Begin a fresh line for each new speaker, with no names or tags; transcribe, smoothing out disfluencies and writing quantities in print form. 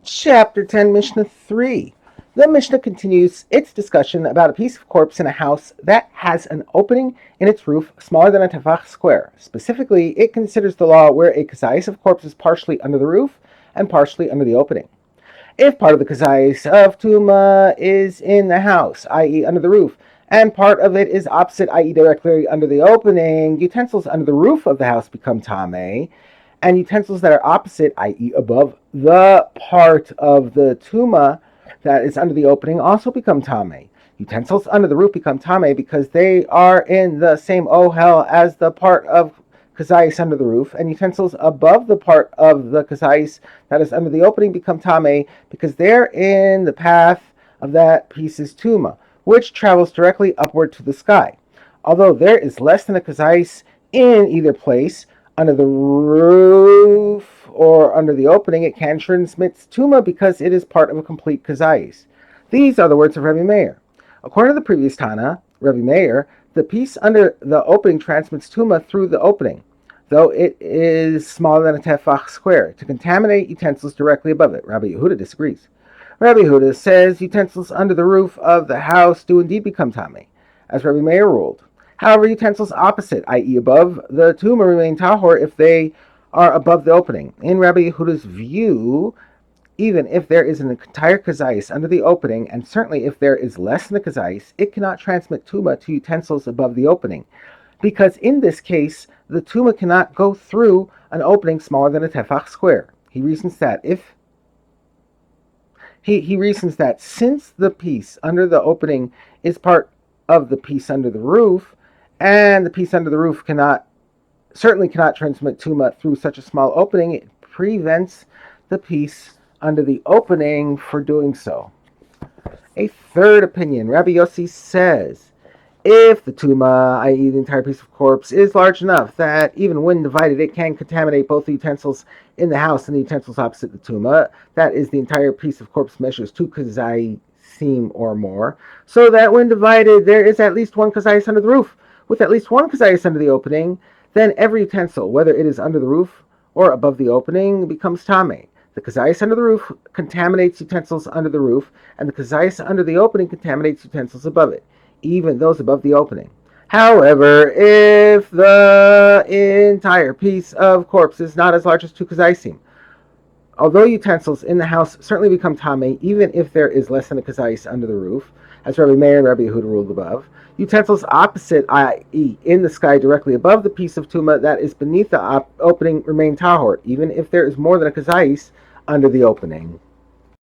Chapter 10, Mishnah 3. The Mishnah continues its discussion about a piece of corpse in a house that has an opening in its roof smaller than a tefach square. Specifically, it considers the law where a kazayis of corpse is partially under the roof and partially under the opening. If part of the kazayis of tuma is in the house, i.e. under the roof, and part of it is opposite, i.e. directly under the opening, utensils under the roof of the house become tameh, and utensils that are opposite, i.e. above the part of the tuma that is under the opening, also become tameh. Utensils under the roof become tameh because they are in the same ohel as the part of kazayis under the roof, and utensils above the part of the kazayis that is under the opening become tameh because they're in the path of that piece's tuma, which travels directly upward to the sky. Although there is less than a kazayis in either place, under the roof or under the opening, it can transmit tuma because it is part of a complete kazayis. These are the words of Rabbi Meir. According to the previous Tana, Rabbi Meir, the piece under the opening transmits tuma through the opening, though it is smaller than a tefach square, to contaminate utensils directly above it. Rabbi Yehuda disagrees. Rabbi Yehuda says utensils under the roof of the house do indeed become tameh, as Rabbi Meir ruled. However, utensils opposite, i.e. above the tuma, remain tahor if they are above the opening. In Rabbi Yehuda's view, even if there is an entire kazayis under the opening, and certainly if there is less than the kazayis, it cannot transmit tuma to utensils above the opening, because in this case, the tuma cannot go through an opening smaller than a tefach square. He reasons that since the piece under the opening is part of the piece under the roof, and the piece under the roof certainly cannot transmit tuma through such a small opening, it prevents the piece under the opening for doing so. A third opinion, Rabbi Yossi says, if the tuma, i.e. the entire piece of corpse, is large enough that even when divided it can contaminate both the utensils in the house and the utensils opposite the tuma, that is, the entire piece of corpse measures 2 kazayim or more, so that when divided there is at least 1 kazayis under the roof, with at least 1 kazayis under the opening, then every utensil, whether it is under the roof or above the opening, becomes tameh. The kazayis under the roof contaminates utensils under the roof, and the kazayis under the opening contaminates utensils above it, even those above the opening. However, if the entire piece of corpse is not as large as 2 kazayisim, although utensils in the house certainly become tameh, even if there is less than a kazayis under the roof, as Rabbi Meir and Rabbi Yehuda ruled above, utensils opposite, i.e. in the sky directly above the piece of tuma that is beneath the opening, remain tahor, even if there is more than a kazayis under the opening.